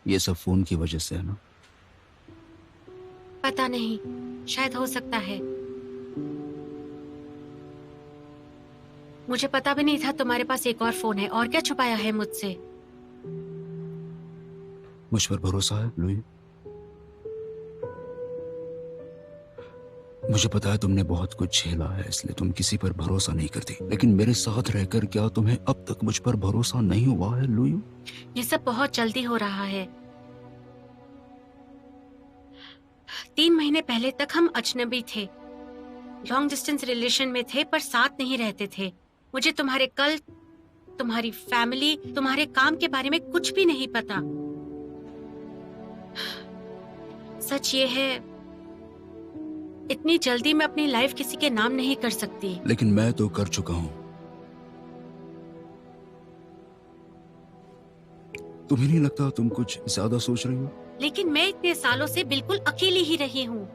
ये सब फोन की वजह से है ना? पता नहीं, शायद हो सकता है। मुझे पता भी नहीं था तुम्हारे पास एक और फोन है। और क्या छुपाया है मुझसे? मुझ पर भरोसा है लुई? मुझे पता है तुमने बहुत कुछ झेला है, इसलिए तुम किसी पर भरोसा नहीं करती, लेकिन मेरे साथ रहकर क्या तुम्हें अब तक मुझ पर भरोसा नहीं हुआ है लुई? ये सब बहुत जल्दी हो रहा है। 3 महीने पहले तक हम अजनबी थे, लॉन्ग डिस्टेंस रिलेशन में थे, पर साथ नहीं रहते थे। मुझे तुम्हारे कल, तुम्हारी फैमिली, तुम्हारे काम के बारे में कुछ भी नहीं पता। सच ये है, इतनी जल्दी मैं अपनी लाइफ किसी के नाम नहीं कर सकती। लेकिन मैं तो कर चुका हूं। तुम्हें नहीं लगता तुम कुछ ज्यादा सोच रही हो? लेकिन मैं इतने सालों से बिल्कुल अकेली ही रही हूँ।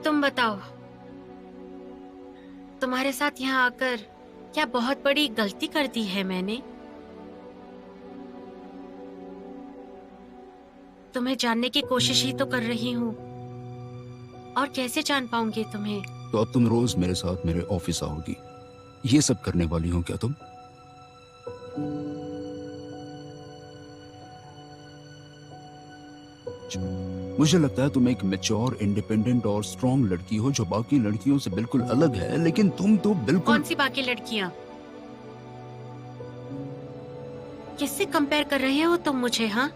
तुम बताओ, तुम्हारे साथ यहाँ आकर क्या बहुत बड़ी गलती कर दी है मैंने? तुम्हें जानने की कोशिश ही तो कर रही हूँ, और कैसे जान पाऊंगी तुम्हें? तो अब तुम रोज मेरे साथ मेरे ऑफिस आओगी, ये सब करने वाली हो क्या तुम? मुझे लगता है तुम एक मैच्योर, इंडिपेंडेंट और स्ट्रांग लड़की हो जो बाकी लड़कियों से बिल्कुल अलग है, लेकिन तुम तो बिल्कुल। कौन सी बाकी लड़कियां? किससे कंपेयर कर रहे हो तुम मुझे? हाँ,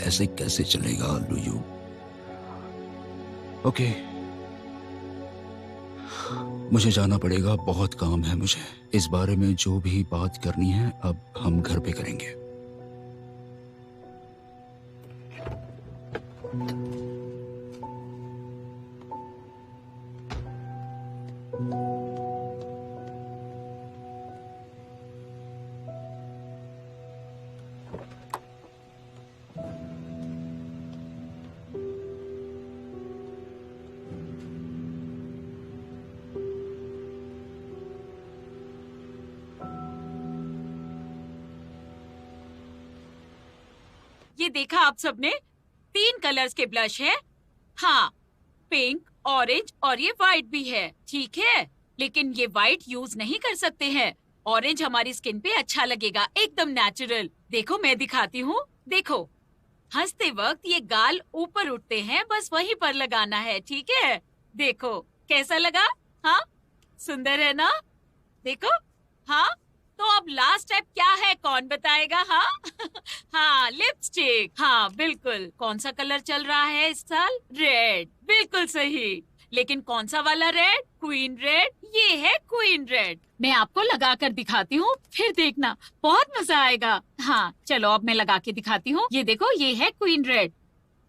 ऐसे कैसे चलेगा लुयू? ओके, मुझे जाना पड़ेगा, बहुत काम है मुझे। इस बारे में जो भी बात करनी है अब हम घर पे करेंगे। ये देखा आप सबने? 3 कलर्स के ब्लश है। हाँ, पिंक, ऑरेंज और ये व्हाइट भी है, ठीक है। लेकिन ये व्हाइट यूज नहीं कर सकते हैं। ऑरेंज हमारी स्किन पे अच्छा लगेगा, एकदम नेचुरल। देखो मैं दिखाती हूँ, देखो। हंसते वक्त ये गाल ऊपर उठते हैं, बस वहीं पर लगाना है, ठीक है। देखो कैसा लगा? हाँ, सुंदर है ना? देखो। हाँ, तो अब लास्ट स्टेप क्या है, कौन बताएगा? हाँ हाँ, लिपस्टिक। हाँ बिल्कुल, कौन सा कलर चल रहा है इस साल? रेड, बिल्कुल सही। लेकिन कौन सा वाला रेड? Queen red. ये है क्वीन रेड। मैं आपको लगा कर दिखाती हूँ, फिर देखना, बहुत मजा आएगा। हाँ चलो, अब मैं लगा के दिखाती हूँ। ये देखो, ये है क्वीन रेड,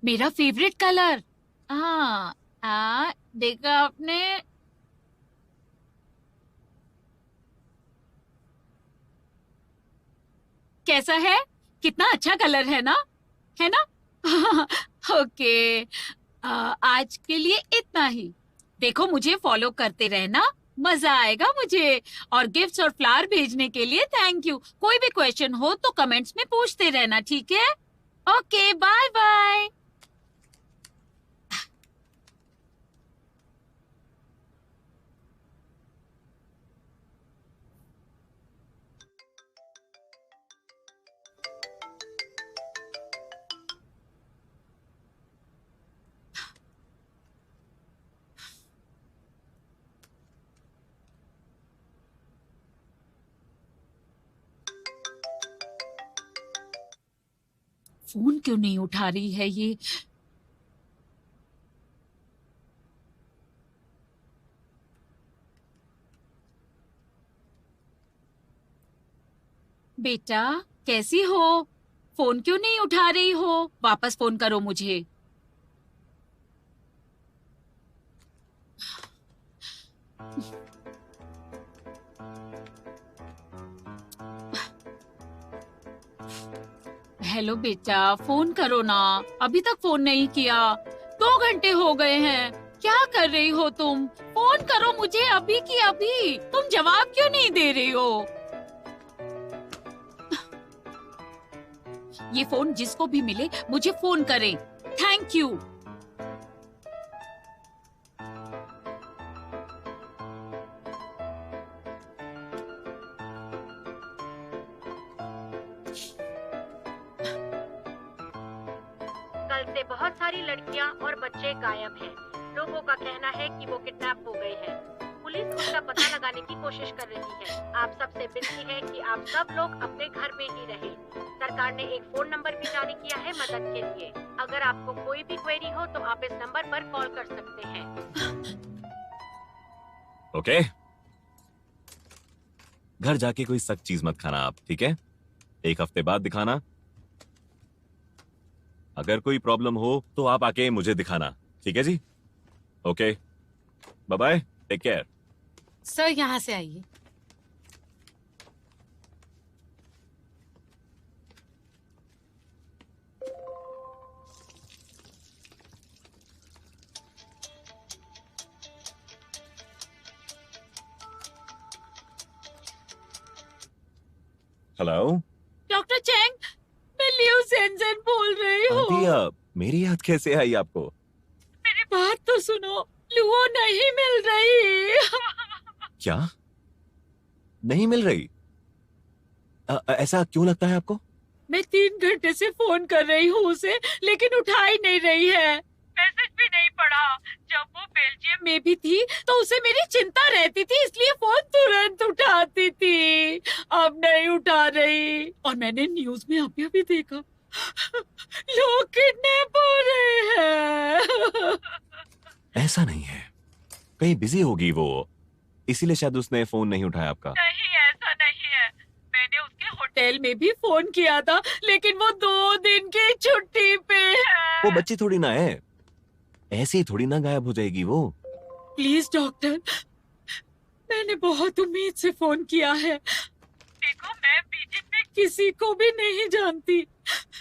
मेरा फेवरेट कलर। हाँ, देखा आपने? कैसा है? कितना अच्छा कलर है ना? है ना? ओके। आज के लिए इतना ही। देखो, मुझे फॉलो करते रहना, मजा आएगा मुझे। और गिफ्ट्स और फ्लावर भेजने के लिए थैंक यू। कोई भी क्वेश्चन हो तो कमेंट्स में पूछते रहना, ठीक है? Okay, bye bye. फोन क्यों नहीं उठा रही है ये? बेटा, कैसी हो? फोन क्यों नहीं उठा रही हो? वापस फोन करो मुझे। हेलो बेटा, फोन करो ना। अभी तक फोन नहीं किया, 2 घंटे हो गए हैं। क्या कर रही हो तुम? फोन करो मुझे अभी की अभी। तुम जवाब क्यों नहीं दे रही हो? ये फोन जिसको भी मिले मुझे फोन करे। Thank you. कल से बहुत सारी लड़कियां और बच्चे गायब हैं। लोगों का कहना है कि वो किडनैप हो गए हैं। पुलिस उसका पता लगाने की कोशिश कर रही है। आप सबसे विनती है कि आप सब लोग अपने घर में ही रहें। सरकार ने एक फोन नंबर भी जारी किया है मदद के लिए। अगर आपको कोई भी क्वेरी हो तो आप इस नंबर पर कॉल कर सकते हैं। ओके, घर जाके कोई सख्त चीज मत खाना आप, ठीक है? 1 हफ्ते बाद दिखाना। अगर कोई प्रॉब्लम हो तो आप आके मुझे दिखाना, ठीक है जी? Okay, bye bye, take care. Sir यहाँ से आइए। हेलो डॉक्टर चेंग, मैं लियो सेंजन बोल रही आंटी, हूँ। मेरी याद कैसे आई आपको? मेरी बात तो सुनो, लुओ नहीं मिल रही। क्या नहीं मिल रही? ऐसा क्यों लगता है आपको? मैं 3 घंटे से फोन कर रही हूँ उसे, लेकिन उठा ही नहीं रही है। मैसेज भी नहीं पढ़ा। जब वो बेल्जियम में भी थी तो उसे मेरी चिंता रहती थी, इसलिए फोन तुरंत उठाती थी। अब नहीं उठा रही। और मैंने न्यूज में अभी अभी देखा, लोग किडनैप हो रहे हैं। ऐसा नहीं है, कहीं बिजी होगी वो, इसीलिए शायद उसने फोन नहीं उठाया आपका। नहीं, ऐसा नहीं है। मैंने उसके होटल में भी फोन किया था, लेकिन वो 2 दिन की छुट्टी पे है। वो बच्ची थोड़ी ना है, ऐसे ही थोड़ी ना गायब हो जाएगी वो। प्लीज डॉक्टर, मैंने बहुत उम्मीद से फोन किया है। देखो, मैं बीजिंग में किसी को भी नहीं जानती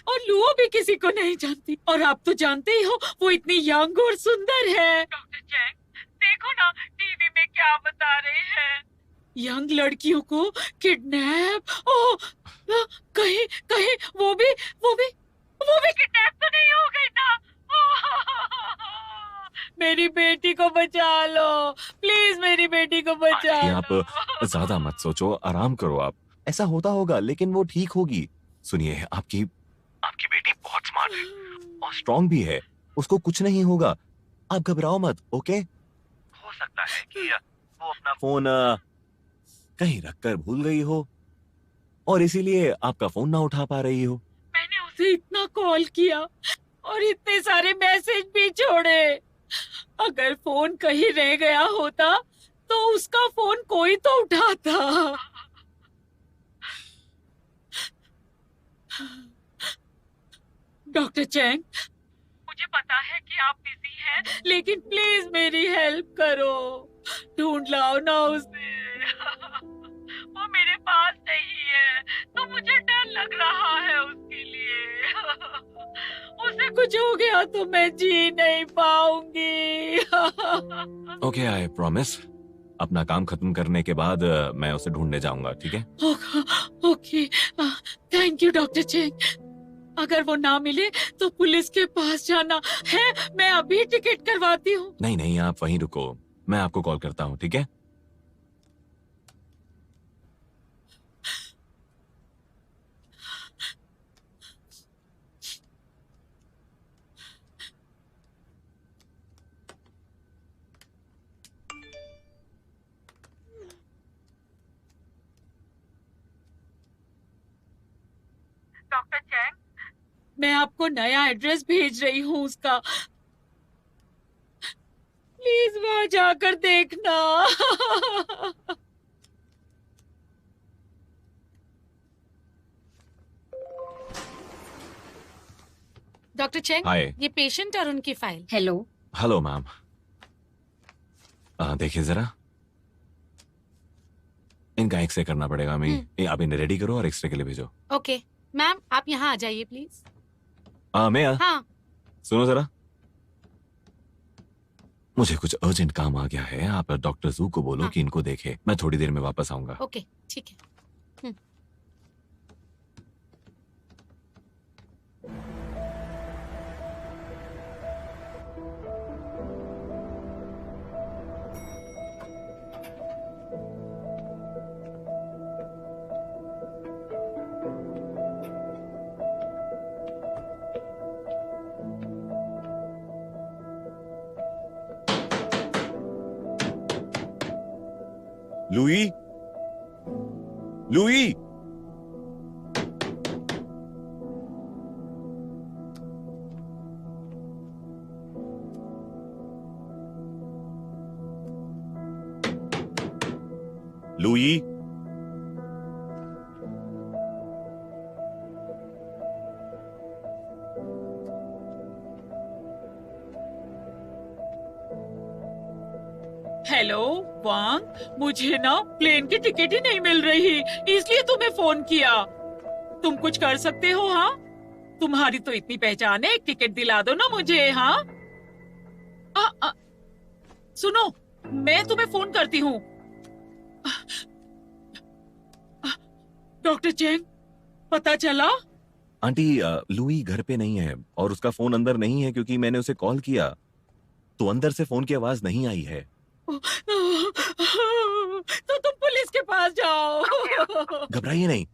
और लुओ भी किसी को नहीं जानती। और आप तो जानते ही हो, वो इतनी यंग और सुंदर है। डॉक्टर चैंग, देखो ना टीवी में क्या बता रहे हैं। यंग लड़कियों को किडनैप। ओह, कहीं कहीं वो भी किडनैप तो नहीं हो गई ना? मेरी बेटी को बचा लो, प्लीज मेरी बेटी को बचा आंटी, लो। आप ज्यादा मत सोचो, आराम करो आप। ऐसा होता होगा, लेकिन वो ठीक होगी। सुनिए, आपकी बेटी बहुत स्मार्ट है और स्ट्रांग भी है, उसको कुछ नहीं होगा। आप घबराओ मत, ओके? हो सकता है कि वो अपना फोन कहीं रखकर भूल गई हो और इसीलिए आपका फोन ना उठा पा रही हो। मैंने उसे इतना कॉल किया और इतने सारे मैसेज भी छोड़े। अगर फोन कहीं रह गया होता तो उसका फोन कोई तो उठाता। डॉक्टर चैंग, मुझे पता है कि आप बिजी हैं, लेकिन प्लीज मेरी हेल्प करो। ढूंढ लाओ ना उसे। वो मेरे पास नहीं है तो मुझे डर लग रहा है उसके लिए। उसे कुछ हो गया तो मैं जी नहीं पाऊंगी। ओके, आई प्रॉमिस, अपना काम खत्म करने के बाद मैं उसे ढूंढने जाऊंगा, ठीक है? Okay, thank you doctor Cheng. अगर वो ना मिले तो पुलिस के पास जाना है। मैं अभी टिकट करवाती हूँ। नहीं नहीं, आप वहीं रुको, मैं आपको कॉल करता हूँ, ठीक है? डॉक्टर चैंग, मैं आपको नया एड्रेस भेज रही हूँ उसका। प्लीज वहां जाकर देखना। डॉक्टर चेंग, हाय। ये पेशेंट और उनकी फाइल। हेलो। हेलो मैम, देखिए जरा, इनका एक्सरे करना पड़ेगा। मैं आप इन्हें रेडी करो और एक्सरे के लिए भेजो। ओके, मैम आप यहाँ आ जाइए प्लीज। मैं हाँ सुनो जरा, मुझे कुछ अर्जेंट काम आ गया है। आप डॉक्टर जू को बोलो हाँ। कि इनको देखे। मैं थोड़ी देर में वापस आऊंगा। ओके ठीक है। लुई, लुई, लुई, हेलो वांग, मुझे ना प्लेन की टिकट ही नहीं मिल रही, इसलिए तुम्हें फोन किया। तुम कुछ कर सकते हो? हाँ, तुम्हारी तो इतनी पहचान है, एक टिकट दिला दो ना मुझे। हाँ सुनो, मैं तुम्हें फोन करती हूँ। डॉक्टर चेंग, पता चला? आंटी, लुई घर पे नहीं है और उसका फोन अंदर नहीं है क्योंकि मैंने उसे कॉल किया तो अंदर से फोन की आवाज नहीं आई है। तो तुम पुलिस के पास जाओ। घबराइए नहीं,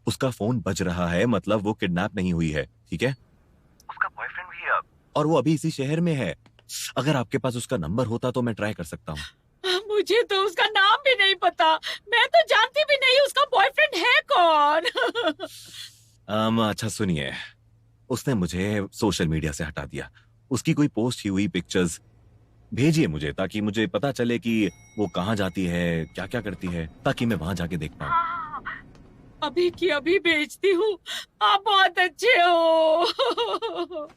उसका फोन बज रहा है, मतलब वो किडनैप नहीं हुई है, ठीक है? उसका बॉयफ्रेंड भी है और वो अभी इसी शहर में है। अगर आपके पास उसका नंबर होता तो मैं ट्राई कर सकता हूँ। मुझे तो उसका नाम भी नहीं पता, मैं तो जानती भी नहीं उसका बॉयफ्रेंड है कौन। अच्छा सुनिए, उसने मुझे सोशल मीडिया से हटा दिया। उसकी कोई पोस्ट ही हुई पिक्चर्स भेजिए मुझे, ताकि मुझे पता चले कि वो कहाँ जाती है, क्या क्या करती है, ताकि मैं वहां जाके देख पाऊँ। अभी की अभी भेजती हूँ, आप बहुत अच्छे हो।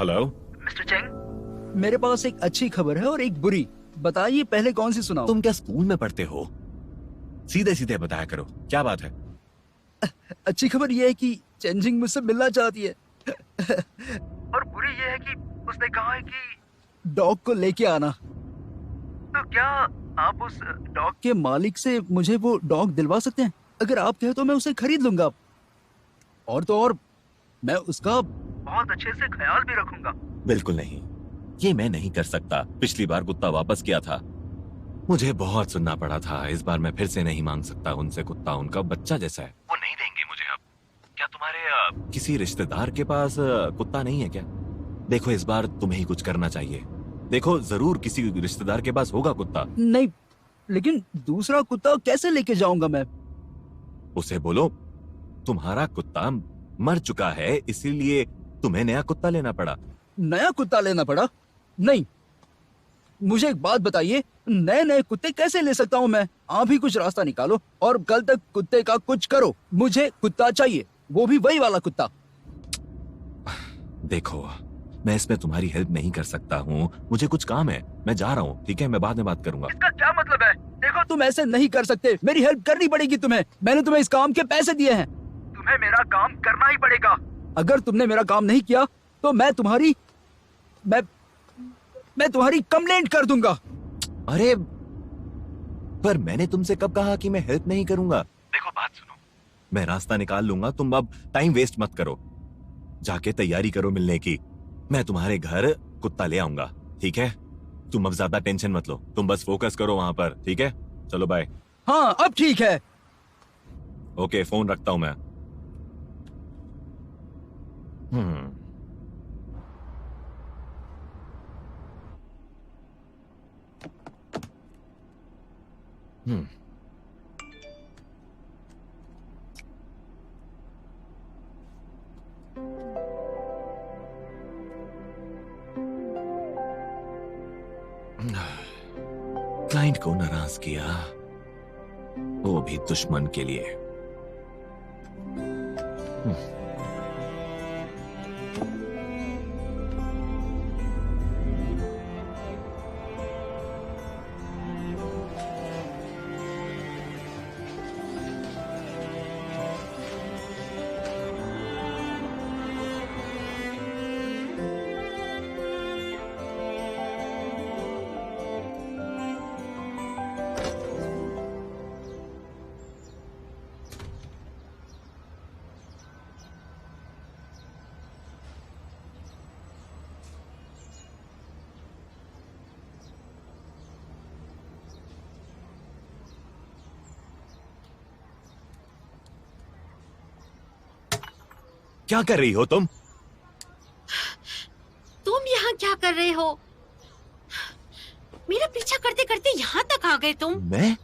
हेलो मिस्टर चेंग, मेरे पास एक अच्छी खबर है और एक बुरी। बताइए पहले कौन सी सुनाऊं? तुम क्या स्कूल में पढ़ते हो? सीधे सीधे बताया करो, क्या बात है? अच्छी खबर यह है कि चेंजिंग मुझसे मिलना चाहती है। और बुरी यह है कि उसने कहा है कि डॉग को लेके आना। तो क्या आप उस डॉग के मालिक से मुझे वो डॉग दिलवा सकते हैं? अगर आप कहे तो मैं उसे खरीद लूंगा। और तो और मैं उसका बहुत अच्छे से ख्याल भी रखूंगा। बिल्कुल नहीं, ये मैं नहीं कर सकता। पिछली बार कुत्ता वापस किया था, मुझे बहुत सुनना पड़ा था। इस बार मैं फिर से नहीं मांग सकता उनसे कुत्ता, उनका बच्चा जैसा है। वो नहीं देंगे मुझे अब। क्या तुम्हारे किसी रिश्तेदार के पास कुत्ता नहीं है क्या? देखो, इस बार तुम्हें ही कुछ करना चाहिए। देखो, जरूर किसी रिश्तेदार के पास होगा कुत्ता। नहीं, लेकिन दूसरा कुत्ता कैसे लेके जाऊंगा मैं? उसे बोलो तुम्हारा कुत्ता मर चुका है, इसीलिए तुम्हें नया कुत्ता लेना पड़ा। नया कुत्ता लेना पड़ा? नहीं, मुझे एक बात बताइए, नए नए कुत्ते कैसे ले सकता हूँ मैं? आप ही कुछ रास्ता निकालो और कल तक कुत्ते का कुछ करो। मुझे कुत्ता चाहिए, वो भी वही वाला कुत्ता। देखो, मैं इसमें तुम्हारी हेल्प नहीं कर सकता हूँ, मुझे कुछ काम है, मैं जा रहा हूँ, ठीक है? मैं बाद में बात करूंगा। इसका क्या मतलब है? देखो, तुम ऐसे नहीं कर सकते, मेरी हेल्प करनी पड़ेगी तुम्हें। मैंने तुम्हें इस काम के पैसे दिए हैं, तुम्हें मेरा काम करना ही पड़ेगा। अगर तुमने मेरा काम नहीं किया तो मैं तुम्हारी कंप्लेंट कर दूंगा। अरे, पर मैंने तुमसे कब कहा कि मैं हेल्प नहीं करूंगा? देखो, बात सुनो, मैं रास्ता निकाल लूंगा, तुम अब टाइम वेस्ट मत करो। जाके तैयारी करो मिलने की, मैं तुम्हारे घर कुत्ता ले आऊंगा, ठीक है? तुम अब ज्यादा टेंशन मत लो, तुम बस फोकस करो वहां पर, ठीक है? चलो बाय। हाँ अब ठीक है। ओके, फोन रखता हूं मैं। हम्म हम्म क्लाइंट को नाराज किया, वो भी दुश्मन के लिए। क्या कर रही हो तुम? तुम यहाँ क्या कर रहे हो? मेरा पीछा करते करते यहाँ तक आ गए तुम। मैं?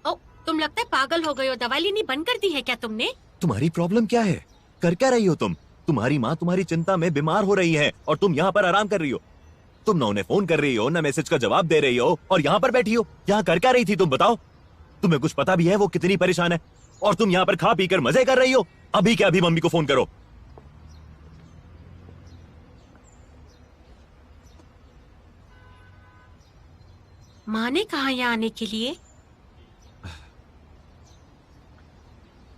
ओ, तुम लगता है पागल हो गए हो। दवाई लेनी बंद कर दी है क्या तुमने? तुम्हारी प्रॉब्लम क्या है? कर क्या रही हो तुम? तुम्हारी माँ तुम्हारी चिंता में बीमार हो रही है और तुम यहाँ पर आराम कर रही हो। तुम ना उन्हें फोन कर रही हो, ना मैसेज का जवाब दे रही हो, और यहाँ पर बैठी हो। यहाँ कर क्या रही थी तुम बताओ? तुम्हें कुछ पता भी है वो कितनी परेशान है? और तुम यहाँ पर खा पी कर मजे कर रही हो। अभी क्या, अभी मम्मी को फोन करो। माँ ने कहा यहाँ आने के लिए?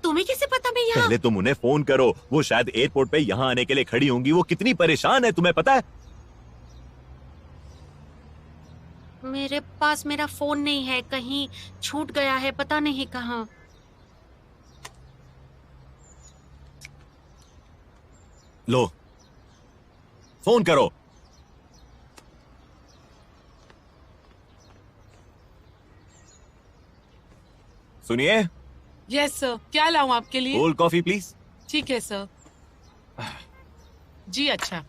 तुम्हें कैसे पता मैं यहाँ? पहले तुम उन्हें फोन करो, वो शायद एयरपोर्ट पे यहाँ आने के लिए खड़ी होंगी। वो कितनी परेशान है तुम्हें पता है? मेरे पास मेरा फोन नहीं है, कहीं छूट गया है, पता नहीं कहाँ। लो, फोन करो। सुनिए। यस सर, क्या लाऊं आपके लिए? Cold coffee please. ठीक है सर। जी अच्छा।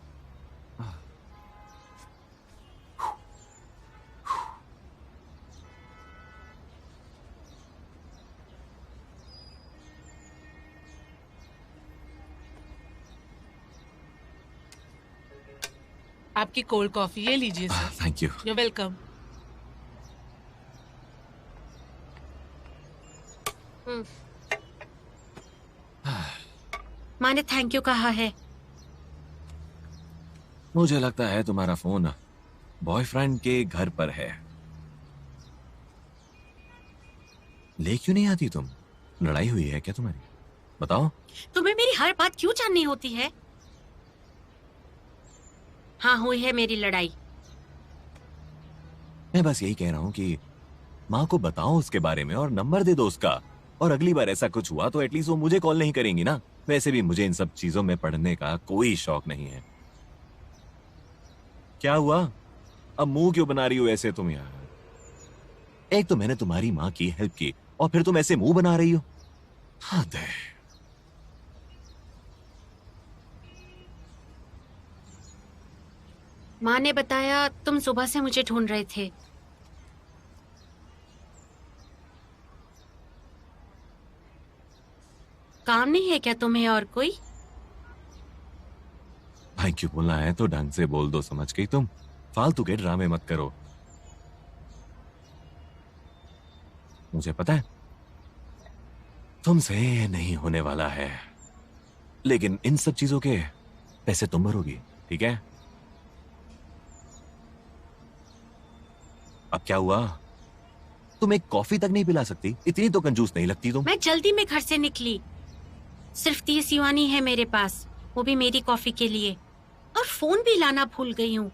आपकी कोल्ड कॉफी, ये लीजिए sir. Thank you. You welcome. माँ ने थैंक यू कहा है। मुझे लगता है तुम्हारा फोन बॉयफ्रेंड के घर पर है। ले क्यों नहीं आती तुम? लड़ाई हुई है क्या तुम्हारी? बताओ। तुम्हें मेरी हर बात क्यों जाननी होती है? हाँ, हुई है मेरी लड़ाई। मैं बस यही कह रहा हूँ कि माँ को बताओ उसके बारे में और नंबर दे दो उसका। और अगली बार ऐसा कुछ हुआ तो एटलीस्ट वो मुझे कॉल नहीं करेंगी ना। वैसे भी मुझे इन सब चीजों में पढ़ने का कोई शौक नहीं है। क्या हुआ? अब मुंह क्यों बना रही हो ऐसे तुम यार? एक तो मैंने तुम्हारी माँ की हेल्प की और फिर तुम ऐसे मुंह बना रही हो। हद है। माँ ने बताया तुम सुबह से मुझे ढूंढ रहे थे। काम नहीं है क्या तुम्हें और कोई? थैंक यू बोलना है तो ढंग से बोल दो, समझ गई तुम? फालतू के ड्रामे मत करो। मुझे पता है तुमसे नहीं होने वाला है, लेकिन इन सब चीजों के पैसे तुम भरोगी, ठीक है? अब क्या हुआ? तुम एक कॉफी तक नहीं पिला सकती? इतनी तो कंजूस नहीं लगती तुम। मैं जल्दी में घर से निकली। सिर्फ 30 युआनी है मेरे पास, वो भी मेरी कॉफी के लिए। और फोन भी लाना भूल गई हूँ।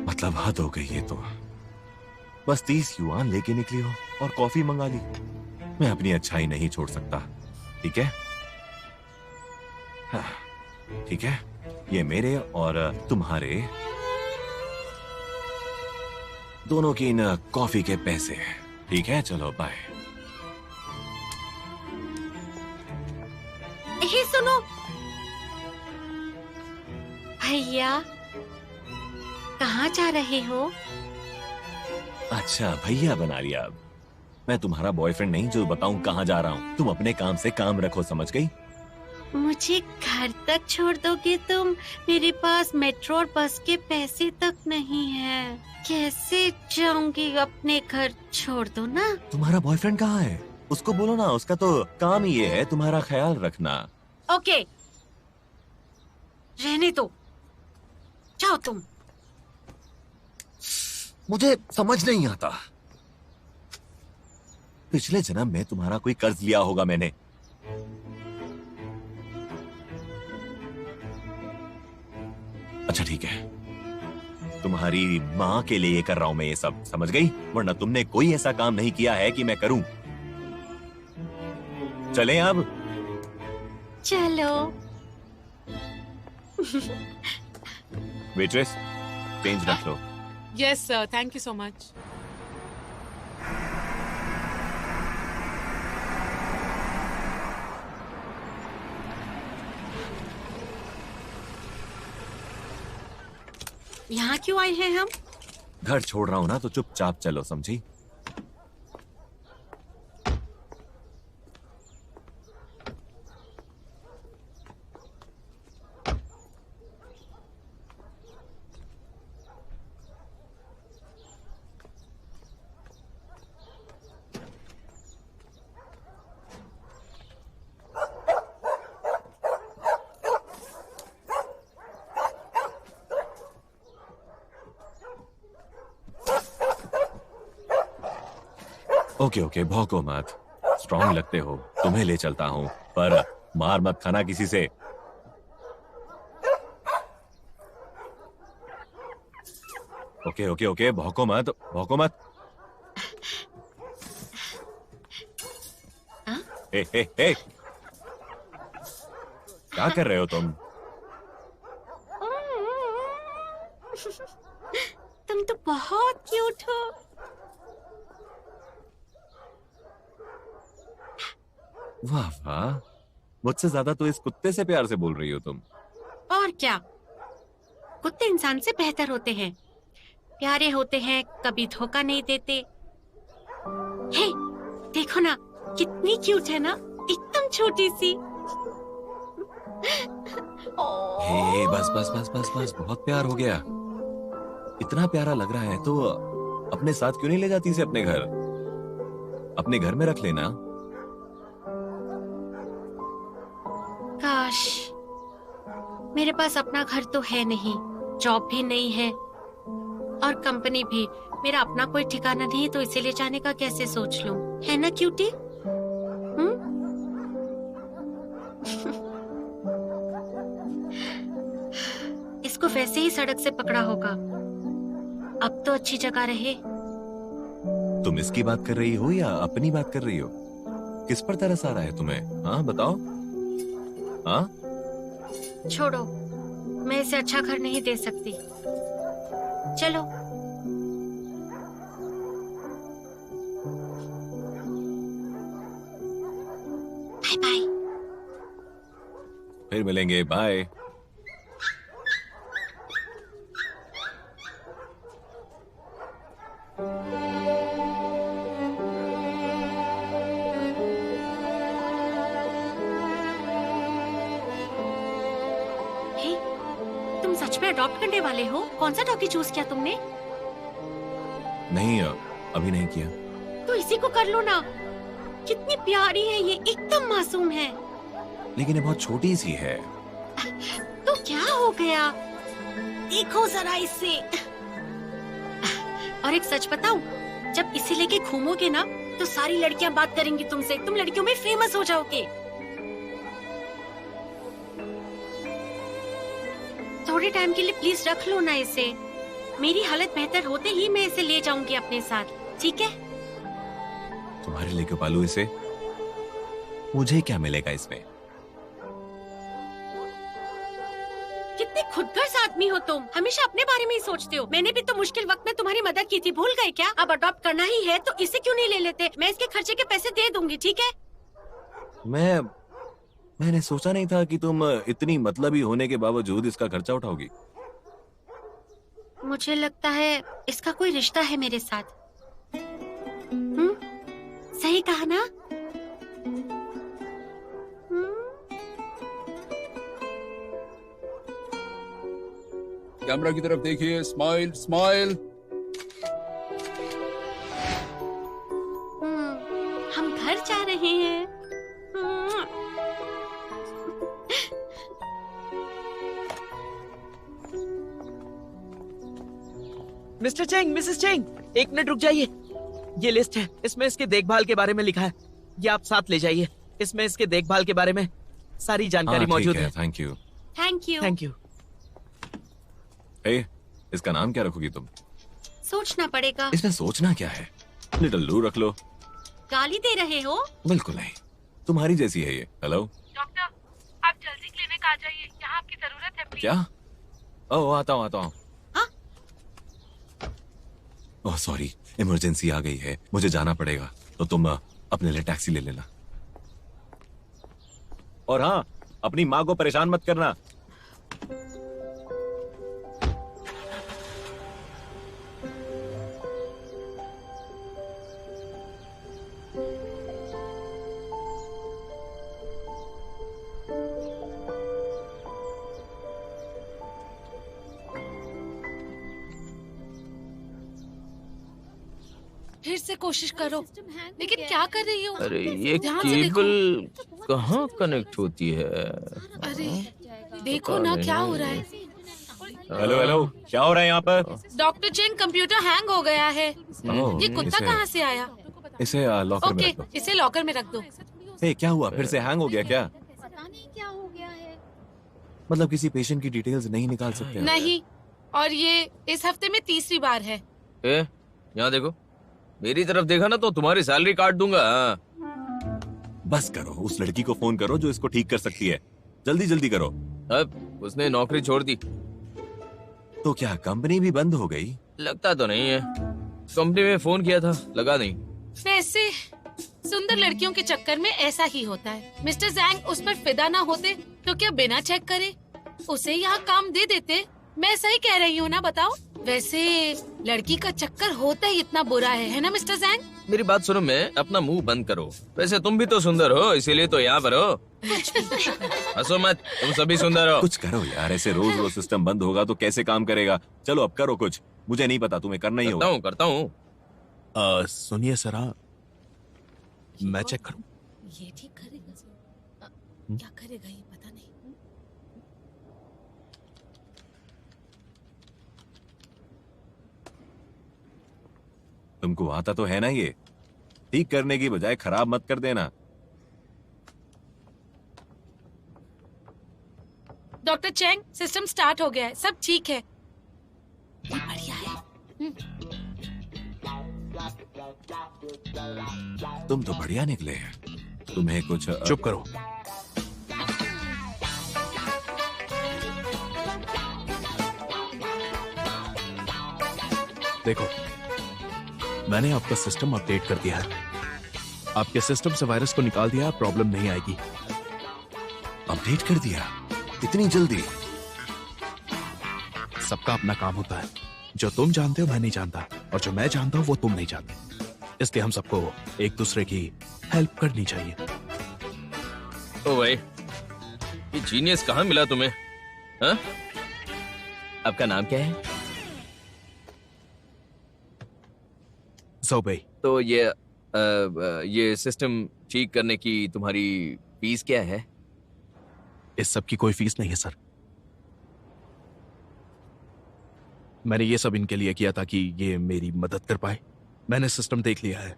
मतलब हद हो गई है तो। बस 30 युआन लेके निकली हो और कॉफी मंगा ली। मैं अपनी अच्छाई नहीं छोड़ सकता। ठीक है? हाँ, ठीक है, ये मेरे और तुम्हारे दोनों की इन कॉफी के पैसे हैं। ठीक है, चलो बाय। हे सुनो भैया, कहाँ जा रहे हो? अच्छा, भैया बना लिया अब। मैं तुम्हारा बॉयफ्रेंड नहीं जो बताऊं कहाँ जा रहा हूँ। तुम अपने काम से काम रखो, समझ गई? मुझे घर तक छोड़ दोगे तुम? मेरे पास मेट्रो और बस के पैसे तक नहीं है, कैसे जाऊंगी अपने घर? छोड़ दो ना। तुम्हारा बॉयफ्रेंड कहाँ है? उसको बोलो ना, उसका तो काम ही ये है तुम्हारा ख्याल रखना। ओके, रहने दो, जाओ तुम। मुझे समझ नहीं आता। पिछले जन्म में तुम्हारा कोई कर्ज लिया होगा मैंने। अच्छा ठीक है, तुम्हारी माँ के लिए कर रहा हूं मैं ये सब, समझ गई? वरना तुमने कोई ऐसा काम नहीं किया है कि मैं करूं। चलें अब? चलो। वेट्रेस, चेंज रख लो। Yes sir, thank you so much. यहाँ क्यों आए हैं हम? घर छोड़ रहा हूं ना, तो चुपचाप चलो, समझी? ओके ओके, भौंको मत। स्ट्रॉन्ग लगते हो, तुम्हें ले चलता हूँ, पर मार मत खाना किसी से। ओके ओके ओके, भौंको मत, भौंको मत। हे हे हे, क्या कर रहे हो तुम? तुम तो बहुत क्यूट हो। वाह वाह, मुझसे ज्यादा तो इस कुत्ते से प्यार से बोल रही हो तुम। और क्या, कुत्ते इंसान से बेहतर होते हैं, प्यारे होते हैं, कभी धोखा नहीं देते। हे, देखो ना, कितनी क्यूट है ना, एकदम छोटी सी। हे, बस बस बस बस बस, बहुत प्यार हो गया। इतना प्यारा लग रहा है तो अपने साथ क्यों नहीं ले जाती इसे अपने घर? अपने घर में रख लेना। काश मेरे पास अपना घर तो है नहीं, जॉब भी नहीं है और कंपनी भी। मेरा अपना कोई ठिकाना नहीं, तो इसे ले जाने का कैसे सोच लूं, है ना क्यूटी? इसको वैसे ही सड़क से पकड़ा होगा, अब तो अच्छी जगह रहे। तुम इसकी बात कर रही हो या अपनी बात कर रही हो? किस पर तरस आ रहा है तुम्हें? हाँ बताओ। हाँ, छोड़ो, मैं इसे अच्छा घर नहीं दे सकती। चलो। Bye bye. फिर मिलेंगे, बाय। हे, तुम सच में अडॉप्ट करने वाले हो? कौन सा डॉगी चूज किया तुमने? नहीं, अभी नहीं किया। तो इसी को कर लो ना, कितनी प्यारी है ये, एकदम मासूम है। लेकिन ये बहुत छोटी सी है। तो क्या हो गया, देखो जरा इसे। और एक सच बताऊं, जब इसे लेके घूमोगे ना तो सारी लड़कियां बात करेंगी तुमसे, तुम लड़कियों में फेमस हो जाओगे। थोड़े टाइम के लिए प्लीज रख लो ना इसे, मेरी हालत बेहतर होते ही मैं इसे ले जाऊंगी अपने साथ, ठीक है? तुम्हारे लिए क्यों पालू इसे? मुझे क्या मिलेगा इसमें? कितने खुदगर्ज आदमी हो तुम, हमेशा अपने बारे में ही सोचते हो। मैंने भी तो मुश्किल वक्त में तुम्हारी मदद की थी, भूल गए क्या? अब अडॉप्ट करना ही है तो इसे क्यों नहीं ले लेते? मैं इसके खर्चे के पैसे दे दूंगी, ठीक है? मैंने सोचा नहीं था कि तुम इतनी मतलबी होने के बावजूद इसका खर्चा उठाओगी। मुझे लगता है इसका कोई रिश्ता है मेरे साथ। सही कहा ना? कैमरा की तरफ देखिए, स्माइल स्माइल। हम घर जा रहे हैं। मिस्टर चेंग, मिसेस चेंग, एक मिनट रुक जाइए। ये लिस्ट है, इसमें इसके देखभाल के बारे में लिखा है। ये आप साथ ले जाइए। इसमें इसके देखभाल के बारे में सारी जानकारी मौजूद है। Thank you. Thank you. Thank you. इसका नाम क्या रखोगी तुम? सोचना पड़ेगा। इसमें सोचना क्या है? लिटिल लू रख लो। गाली दे रहे हो? बिल्कुल नहीं, तुम्हारी जैसी है ये। हेलो डॉक्टर, आप जल्दी क्लिनिक आ जाइए, यहाँ आपकी जरूरत है प्लीज। क्या? ओह आता हूँ। हाँ? ओह सॉरी, इमरजेंसी आ गई है, मुझे जाना पड़ेगा। तो तुम अपने लिए टैक्सी ले लेना। और हाँ, अपनी माँ को परेशान मत करना। फिर से कोशिश करो, लेकिन क्या कर रही हो? अरे ये ध्यान से देखो। केबल कहाँ कनेक्ट होती है? अरे देखो ना क्या हो रहा है। हेलो, क्या हो रहा है यहाँ पर? डॉक्टर चेंग, कंप्यूटर हैंग हो गया है। ओह, ये कुत्ता कहाँ से आया? इसे लॉकर में ओके, रख दो। इसे लॉकर में रख दो। क्या हुआ? फिर से हैंग हो गया क्या? पता नहीं क्या हो गया है। मतलब किसी पेशेंट की डिटेल्स नहीं निकाल सकते? नहीं, और ये इस हफ्ते में तीसरी बार है। यहाँ देखो, मेरी तरफ देखा ना तो तुम्हारी सैलरी काट दूंगा। बस करो, उस लड़की को फोन करो जो इसको ठीक कर सकती है। जल्दी करो। अब उसने नौकरी छोड़ दी। तो क्या कंपनी भी बंद हो गई? लगता तो नहीं है, कंपनी में फोन किया था, लगा नहीं। वैसे सुंदर लड़कियों के चक्कर में ऐसा ही होता है। मिस्टर जैंग उस पर फिदा ना होते तो क्या बिना चेक करे उसे यहाँ काम दे देते? मैं सही कह रही हूँ ना, बताओ? वैसे लड़की का चक्कर होता ही इतना बुरा है ना मिस्टर जैंग? मेरी बात सुनो, मैं अपना मुंह बंद करो। वैसे तुम भी तो सुंदर हो, इसीलिए तो यहाँ पर हो। हंसो मत, तुम सभी सुंदर हो। कुछ करो यार, ऐसे रोज सिस्टम बंद होगा तो कैसे काम करेगा? चलो अब करो कुछ। मुझे नहीं पता, तुम्हें करना ही होगा। करता हूँ। सुनिए सरा, मैं चेक करूं? ये ठीक करेगा क्या करेगा ये पता नहीं। तुमको आता तो है ना ये? ठीक करने की बजाय खराब मत कर देना। डॉक्टर चेंग, सिस्टम स्टार्ट हो गया है, सब ठीक है। ये बढ़िया है। तुम तो बढ़िया निकले हैं। तुम्हें कुछ चुप करो। देखो, मैंने आपका सिस्टम अपडेट कर दिया है। आपके सिस्टम से वायरस को निकाल दिया, प्रॉब्लम नहीं आएगी। अपडेट कर दिया? इतनी जल्दी? सबका अपना काम होता है। जो तुम जानते हो मैं नहीं जानता, और जो मैं जानता हूँ वो तुम नहीं जानते। इसलिए हम सबको एक दूसरे की हेल्प करनी चाहिए। ओ भाई, ये जीनियस कहाँ मिला तुम्हें? हाँ? आपका नाम क्या है? ज़ोबेई। तो ये सिस्टम ठीक करने की तुम्हारी फीस क्या है? इस सब की कोई फीस नहीं है सर। मैंने ये सब इनके लिए किया ताकि ये मेरी मदद कर पाए। मैंने सिस्टम देख लिया है।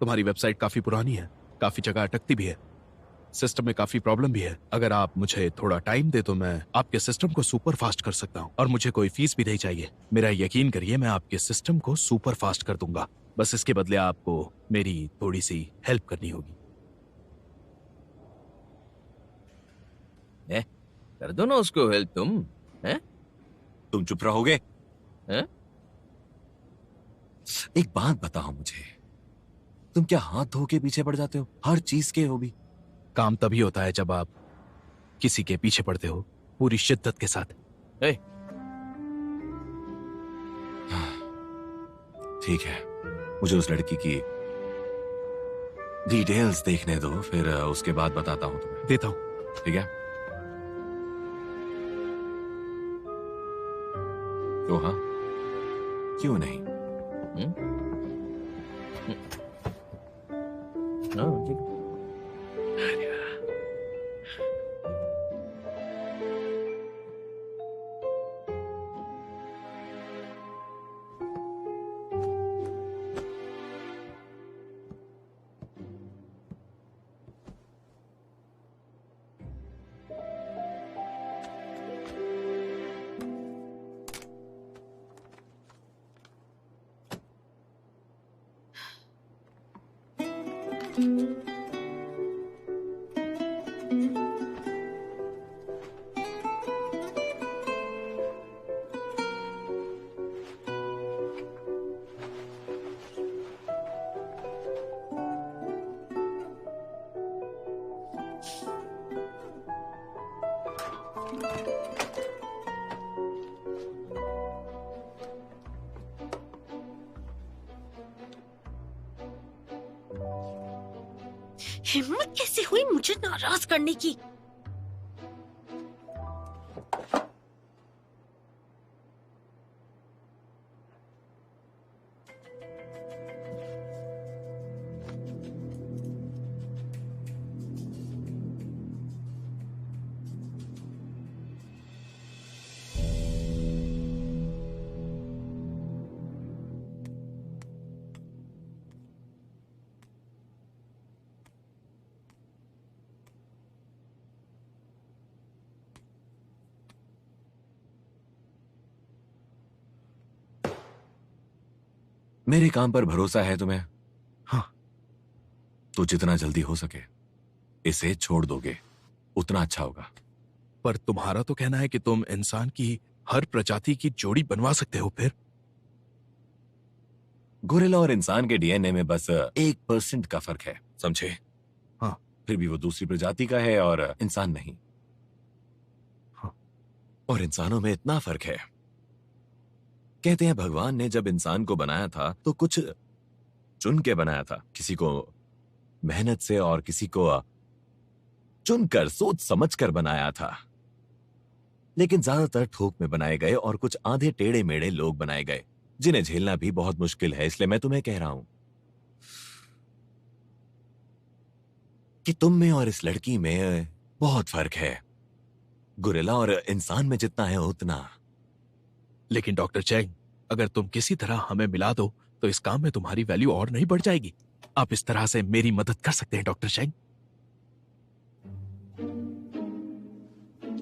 तुम्हारी वेबसाइट काफी पुरानी है, काफी जगह अटकती भी है, सिस्टम में काफी प्रॉब्लम भी है। अगर आप मुझे थोड़ा टाइम दे तो मैं आपके सिस्टम को सुपर फास्ट कर सकता हूँ, और मुझे कोई फीस भी नहीं चाहिए। मेरा यकीन करिए, मैं आपके सिस्टम को सुपर फास्ट कर दूंगा। बस इसके बदले आपको मेरी थोड़ी सी हेल्प करनी होगी। कर दो ना उसको हेल्प तुम। हैं? तुम चुप रहोगे? हैं? एक बात बताओ मुझे, तुम क्या हाथ धो के पीछे पड़ जाते हो हर चीज के? हो भी काम तभी होता है जब आप किसी के पीछे पड़ते हो पूरी शिद्दत के साथ। ए, ठीक है, मुझे उस लड़की की डिटेल्स देखने दो, फिर उसके बाद बताता हूं तुम्हें। देता हूं। ठीक है? तो हाँ, क्यों नहीं? हाँ, ठीक। हिम्मत कैसे हुई मुझे नाराज करने की? मेरे काम पर भरोसा है तुम्हें? हाँ। तो जितना जल्दी हो सके इसे छोड़ दोगे उतना अच्छा होगा। पर तुम्हारा तो कहना है कि तुम इंसान की हर प्रजाति की जोड़ी बनवा सकते हो। फिर गोरिल्ला और इंसान के डीएनए में बस 1% का फर्क है, समझे? हाँ। फिर भी वो दूसरी प्रजाति का है और इंसान नहीं। हाँ। और इंसानों में इतना फर्क है, कहते हैं भगवान ने जब इंसान को बनाया था तो कुछ चुन के बनाया था, किसी को मेहनत से और किसी को चुनकर सोच समझ कर बनाया था। लेकिन ज्यादातर थोक में बनाए गए और कुछ आधे टेढ़े मेढ़े लोग बनाए गए जिन्हें झेलना भी बहुत मुश्किल है। इसलिए मैं तुम्हें कह रहा हूं कि तुम में और इस लड़की में बहुत फर्क है। गोरिल्ला और इंसान में जितना है उतना। लेकिन डॉक्टर चैंग, अगर तुम किसी तरह हमें मिला दो तो इस काम में तुम्हारी वैल्यू और नहीं बढ़ जाएगी। आप इस तरह से मेरी मदद कर सकते हैं डॉक्टर चैंग।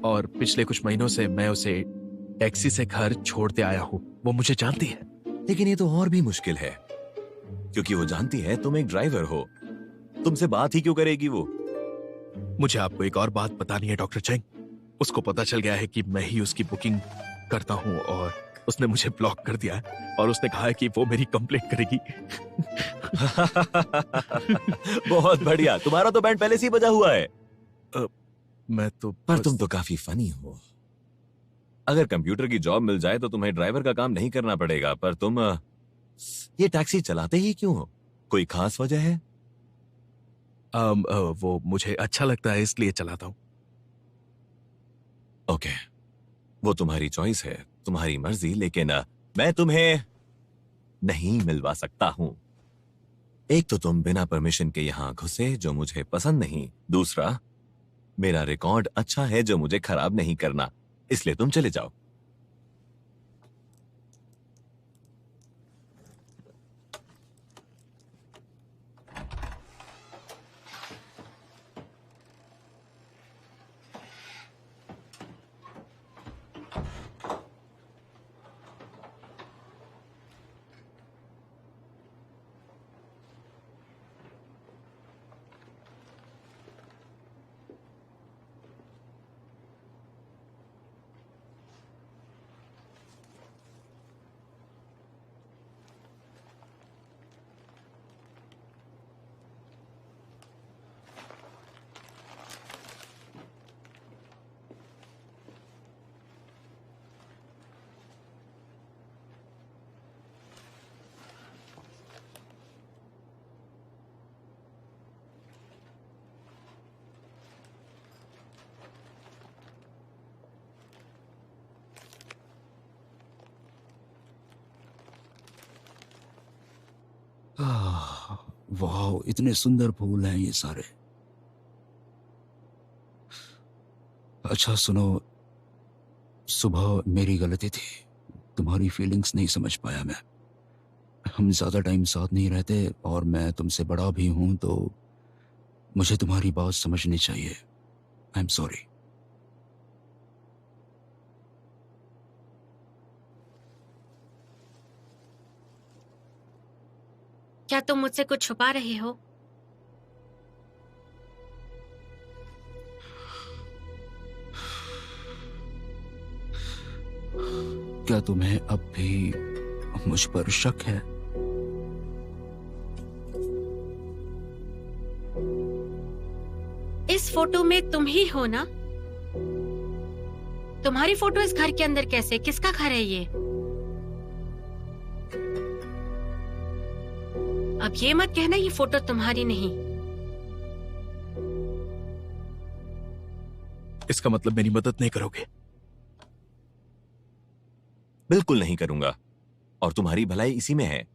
और पिछले कुछ महीनों से मैं उसे टैक्सी से घर छोड़ते आया हूं। वो मुझे जानती है। लेकिन ये तो और भी मुश्किल है, क्योंकि वो जानती है तुम एक ड्राइवर हो। तुमसे बात ही क्यों करेगी वो? मुझे आपको एक और बात बतानी है डॉक्टर चैंग। उसको पता चल गया है कि मैं ही उसकी बुकिंग करता हूं और उसने मुझे ब्लॉक कर दिया है और उसने कहा है कि वो मेरी कंप्लेंट करेगी। बहुत बढ़िया, तुम्हारा तो बैंड पहले से ही बजा हुआ है। मैं तो पर तुम तो काफी फनी हो। अगर कंप्यूटर की जॉब मिल जाए तो तुम्हें ड्राइवर का काम नहीं करना पड़ेगा। पर तुम ये टैक्सी चलाते ही क्यों हो? कोई खास वजह है? वो मुझे अच्छा लगता है इसलिए चलाता हूं। ओके, वो तुम्हारी चॉइस है, तुम्हारी मर्जी। लेकिन मैं तुम्हें नहीं मिलवा सकता हूं। एक तो तुम बिना परमिशन के यहां घुसे, जो मुझे पसंद नहीं। दूसरा, मेरा रिकॉर्ड अच्छा है जो मुझे खराब नहीं करना। इसलिए तुम चले जाओ। वाह, इतने सुंदर फूल हैं ये सारे। अच्छा सुनो, सुबह मेरी गलती थी, तुम्हारी फीलिंग्स नहीं समझ पाया मैं। हम ज्यादा टाइम साथ नहीं रहते और मैं तुमसे बड़ा भी हूं, तो मुझे तुम्हारी बात समझनी चाहिए। I am sorry. क्या तुम मुझसे कुछ छुपा रहे हो? क्या तुम्हें अब भी मुझ पर शक है? इस फोटो में तुम ही हो ना? तुम्हारी फोटो इस घर के अंदर कैसे? किसका घर है ये? अब ये मत कहना ये फोटो तुम्हारी नहीं। इसका मतलब मेरी मदद नहीं करोगे? बिल्कुल नहीं करूंगा, और तुम्हारी भलाई इसी में है।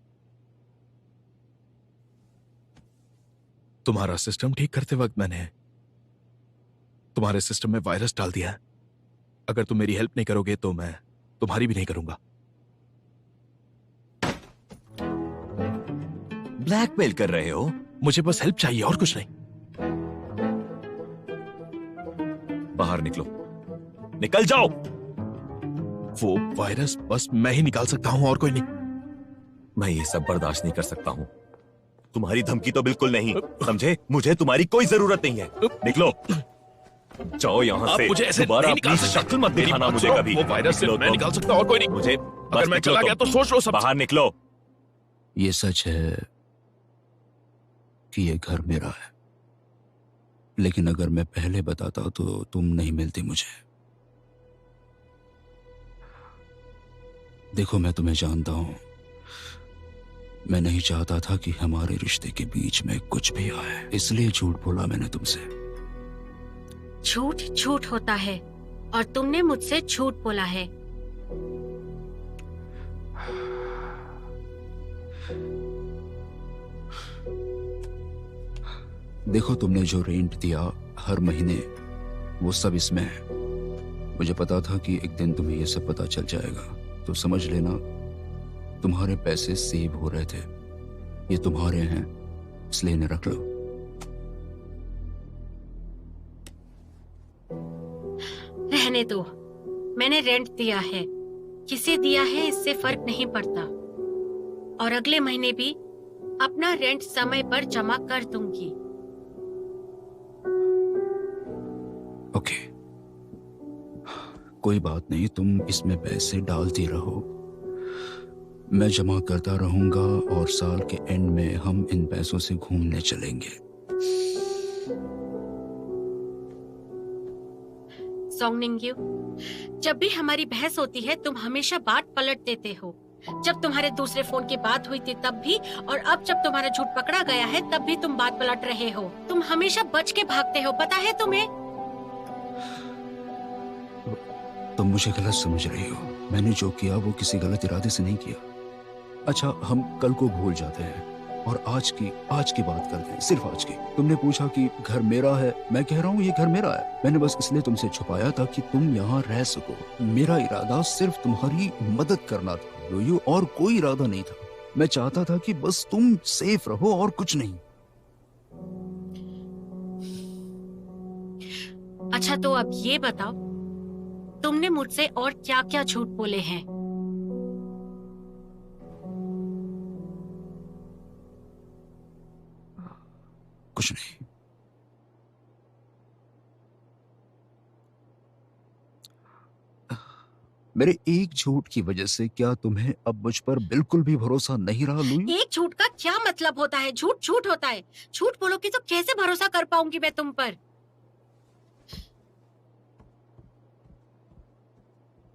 तुम्हारा सिस्टम ठीक करते वक्त मैंने तुम्हारे सिस्टम में वायरस डाल दिया है। अगर तुम मेरी हेल्प नहीं करोगे तो मैं तुम्हारी भी नहीं करूंगा। ब्लैकमेल कर रहे हो? मुझे बस हेल्प चाहिए और कुछ नहीं। बाहर निकलो, निकल जाओ। वो वायरस बस मैं ही निकाल सकता हूं और कोई नहीं। मैं ये सब बर्दाश्त नहीं कर सकता हूं। तुम्हारी धमकी तो बिल्कुल नहीं, समझे? मुझे तुम्हारी कोई जरूरत नहीं है। निकलो, जाओ यहाँ से। मुझे ऐसे दोबारा नहीं निकाल अपनी सकते। शक्ल मत दिखाना मुझे कभी। वो वायरस सिर्फ मैं तुम। निकाल सकता हूं और कोई नहीं। मुझे अगर मैं चला गया तो सोच लो सब। बाहर निकलो। ये सच है कि ये घर मेरा है, लेकिन अगर मैं पहले बताता तो तुम नहीं मिलती मुझे। देखो, मैं तुम्हें जानता हूं। मैं नहीं चाहता था कि हमारे रिश्ते के बीच में कुछ भी आए, इसलिए झूठ बोला मैंने तुमसे। झूठ झूठ होता है और तुमने मुझसे झूठ बोला है। देखो, तुमने जो रेंट दिया हर महीने, वो सब इसमें है। मुझे पता था कि एक दिन तुम्हें ये सब पता चल जाएगा, तो समझ लेना तुम्हारे पैसे सेव हो रहे थे। ये तुम्हारे हैं, इसलिए इन्हें रख लो। रहने दो, मैंने रेंट दिया है। किसे दिया है इससे फर्क नहीं पड़ता, और अगले महीने भी अपना रेंट समय पर जमा कर दूंगी। ओके, कोई बात नहीं, तुम इसमें पैसे डालती रहो, मैं जमा करता रहूंगा और साल के एंड में हम इन पैसों से घूमने चलेंगे। सोंगनिंग्यू, जब भी हमारी बहस होती है तुम हमेशा बात पलट देते हो। जब तुम्हारे दूसरे फोन की बात हुई थी तब भी, और अब जब तुम्हारा झूठ पकड़ा गया है तब भी तुम बात पलट रहे हो। तुम हमेशा बच के भागते हो, पता है तुम्हें? तुम मुझे गलत समझ रही हो। मैंने जो किया वो किसी गलत इरादे से नहीं किया। अच्छा, हम कल को भूल जाते हैं और आज की बात करते हैं, सिर्फ आज की। तुमने पूछा कि घर मेरा है, मैं कह रहा हूँ ये घर मेरा है। मैंने बस इसलिए तुमसे छुपाया था कि तुम यहाँ रह सको। मेरा इरादा सिर्फ तुम्हारी मदद करना था लोयू, और कोई इरादा नहीं था। मैं चाहता था कि बस तुम सेफ रहो और कुछ नहीं। अच्छा, तो अब ये बताओ, तुमने मुझसे और क्या क्या झूठ बोले हैं? कुछ नहीं। मेरे एक झूठ की वजह से क्या तुम्हें अब मुझ पर बिल्कुल भी भरोसा नहीं रहा लुई? एक झूठ का क्या मतलब होता है? झूठ झूठ होता है। झूठ बोलोगी तो कैसे भरोसा कर पाऊंगी मैं तुम पर?